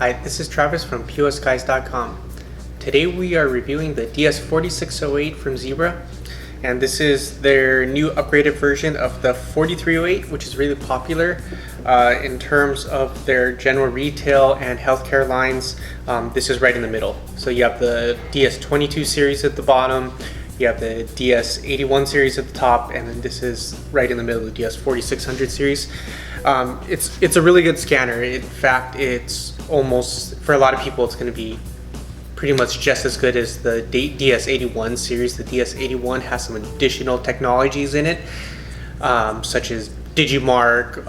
Hi, this is Travis from POSGuys.com. Today we are reviewing the DS4608 from Zebra, and this is their new upgraded version of the 4308, which is really popular in terms of their general retail and healthcare lines. This is right in the middle. So you have the DS22 series at the bottom, you have the DS81 series at the top, and then this is right in the middle, the DS4600 series. It's a really good scanner. In fact, it's almost, for a lot of people, it's going to be pretty much just as good as the DS81 series. The DS81 has some additional technologies in it, such as Digimark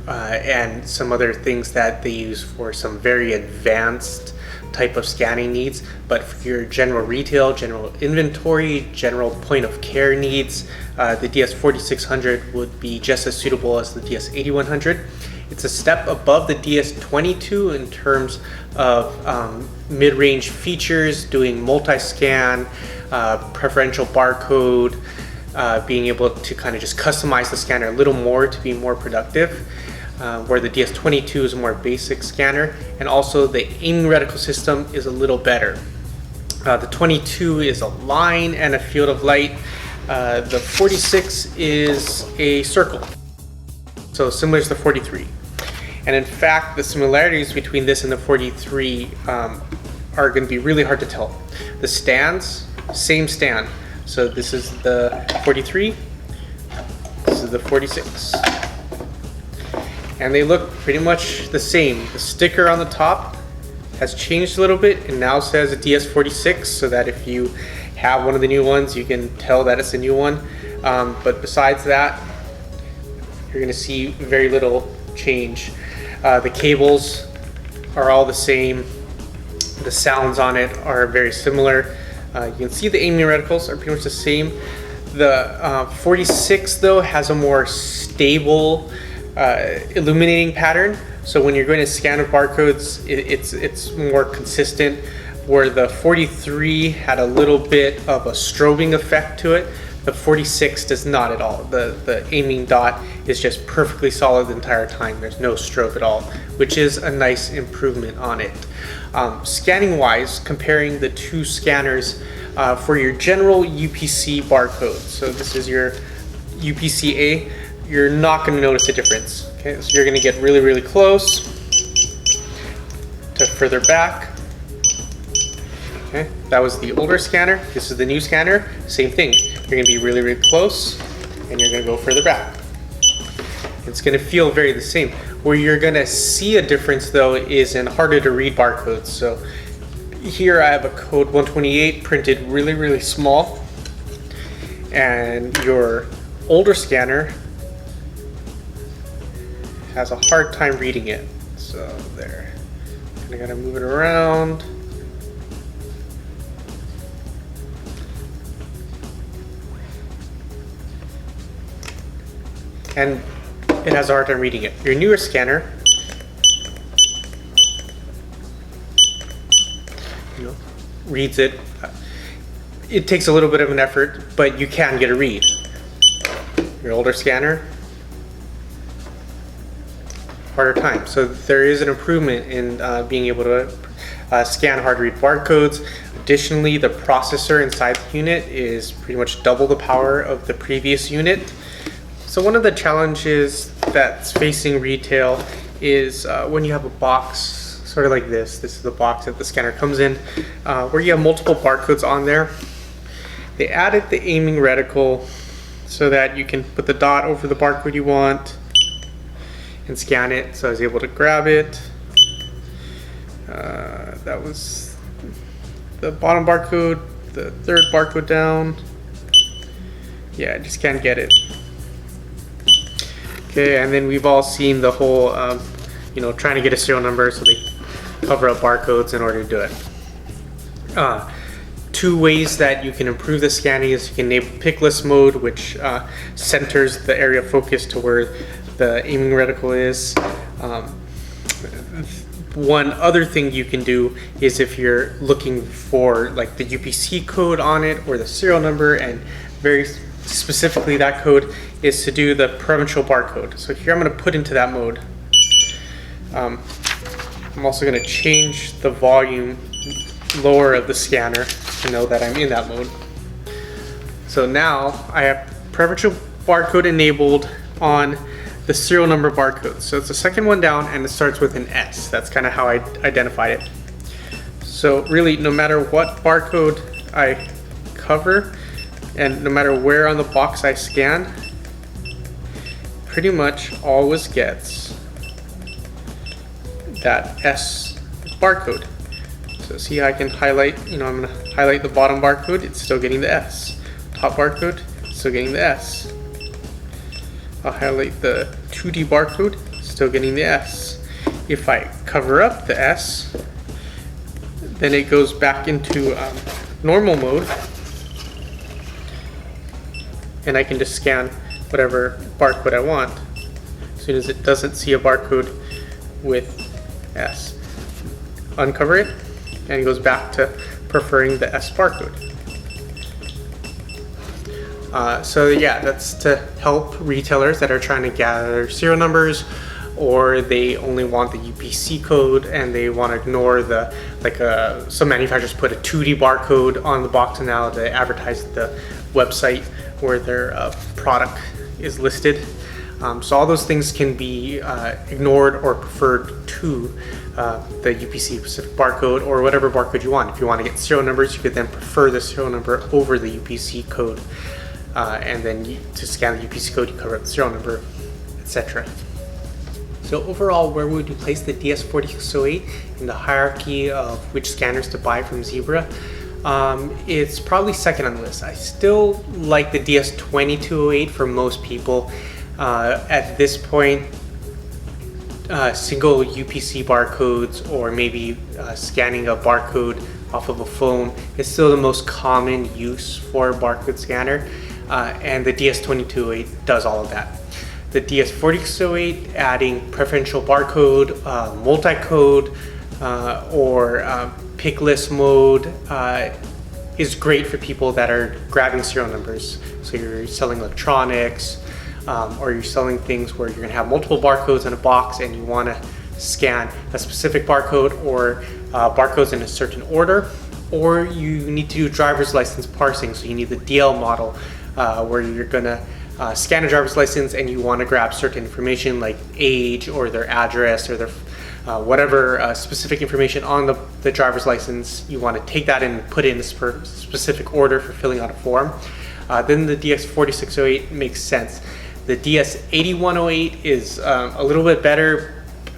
and some other things that they use for some very advanced type of scanning needs. But for your general retail, general inventory, general point of care needs, the DS4600 would be just as suitable as the DS8100. It's a step above the DS22 in terms of mid-range features, doing multi-scan, preferential barcode, being able to kind of just customize the scanner a little more to be more productive. Where the DS22 is a more basic scanner, and also the aiming reticle system is a little better. The 22 is a line and a field of light. The 46 is a circle, so similar to the 43. And in fact, the similarities between this and the 43 are going to be really hard to tell. The stands, same stand. So this is the 43, this is the 46. And they look pretty much the same. The sticker on the top has changed a little bit and now says a DS46, so that if you have one of the new ones, you can tell that it's a new one. But besides that, you're going to see very little change. The cables are all the same. The sounds on it are very similar. You can see the aiming reticles are pretty much the same. The 46 though has a more stable illuminating pattern, so when you're going to scan with barcodes, it's more consistent, where the 43 had a little bit of a strobing effect to it. The 46 does not at all. The aiming dot is just perfectly solid the entire time. There's no strobe at all, which is a nice improvement on it. Scanning wise, comparing the two scanners, for your general UPC barcode, so this is your UPC-A, you're not going to notice a difference. Okay, so you're going to get really, really close to further back. Okay, that was the older scanner. This is the new scanner. Same thing. You're going to be really, really close, and you're going to go further back. It's going to feel very the same. Where you're going to see a difference, though, is in harder to read barcodes. So here I have a code 128 printed really, really small, and your older scanner has a hard time reading it. So there, I gotta move it around. And it has a hard time reading it. Your newer scanner, reads it. It takes a little bit of an effort, but you can get a read. Your older scanner, harder time. So there is an improvement in being able to scan hard to read barcodes. Additionally, the processor inside the unit is pretty much double the power of the previous unit. So one of the challenges that's facing retail is when you have a box sort of like this. This is the box that the scanner comes in, where you have multiple barcodes on there. They added the aiming reticle so that you can put the dot over the barcode you want and scan it. So I was able to grab it. That was the bottom barcode, the third barcode down. Yeah, I just can't get it. Okay, and then we've all seen the whole, trying to get a serial number, so they cover up barcodes in order to do it. Two ways that you can improve the scanning is you can enable pick list mode, which centers the area of focus to where the aiming reticle is. One other thing you can do is if you're looking for like the UPC code on it or the serial number, and very specifically that code is to do the provincial barcode. So here I'm going to put into that mode. I'm also going to change the volume lower of the scanner to know that I'm in that mode. So now I have preferential barcode enabled on the serial number barcode. So it's the second one down and it starts with an S. That's kind of how I identified it. So really, no matter what barcode I cover and no matter where on the box I scan, pretty much always gets that S barcode. So see how I can highlight, I'm gonna highlight the bottom barcode, it's still getting the S. Top barcode, still getting the S. I'll highlight the 2D barcode, still getting the S. If I cover up the S, then it goes back into normal mode, and I can just scan whatever barcode I want as soon as it doesn't see a barcode with S. Uncover it, and it goes back to preferring the S barcode. So yeah, that's to help retailers that are trying to gather serial numbers, or they only want the UPC code and they want to ignore the, some manufacturers put a 2D barcode on the box and now they advertise the website where their product is listed. So all those things can be ignored or preferred to the UPC specific barcode or whatever barcode you want. If you want to get serial numbers, you could then prefer the serial number over the UPC code. And then to scan the UPC code, you cover up the serial number, etc. So overall, where would you place the DS4608 in the hierarchy of which scanners to buy from Zebra? It's probably second on the list. I still like the DS2208 for most people. At this point, single UPC barcodes or maybe scanning a barcode off of a phone is still the most common use for a barcode scanner, and the DS2208 does all of that. The DS4608 adding preferential barcode, multi-code, or pick list mode is great for people that are grabbing serial numbers. So you're selling electronics, or you're selling things where you're going to have multiple barcodes in a box and you want to scan a specific barcode or barcodes in a certain order, or you need to do driver's license parsing. So you need the DL model where you're going to scan a driver's license and you want to grab certain information like age or their address or their whatever specific information on the driver's license. You want to take that and put it in a specific order for filling out a form. Then the DS4608 makes sense. The DS8108 is a little bit better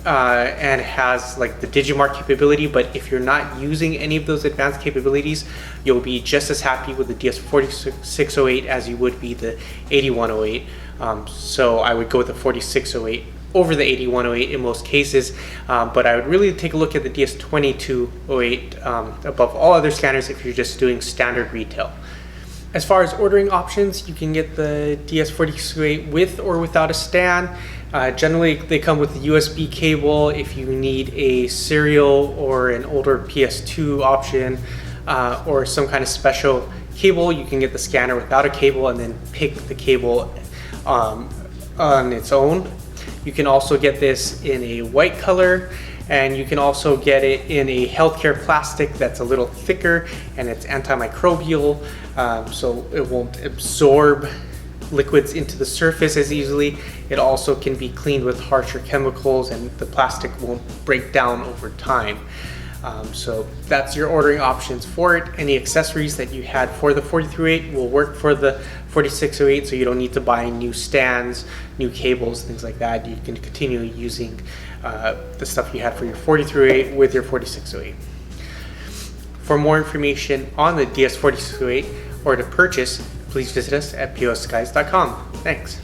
and has like the Digimark capability, but if you're not using any of those advanced capabilities, you'll be just as happy with the DS4608 as you would be the 8108. So I would go with the 4608 over the 8108 in most cases, but I would really take a look at the DS2208 above all other scanners if you're just doing standard retail. As far as ordering options, you can get the DS4608 with or without a stand. Generally, they come with a USB cable. If you need a serial or an older PS2 option or some kind of special cable, you can get the scanner without a cable and then pick the cable on its own. You can also get this in a white color, and you can also get it in a healthcare plastic that's a little thicker and it's antimicrobial, so it won't absorb liquids into the surface as easily. It also can be cleaned with harsher chemicals and the plastic won't break down over time. So that's your ordering options for it. Any accessories that you had for the 4308 will work for the 4608, so you don't need to buy new stands, new cables, things like that. You can continue using the stuff you had for your 4308 with your 4608. For more information on the DS4608 or to purchase, please visit us at POSGuys.com. Thanks.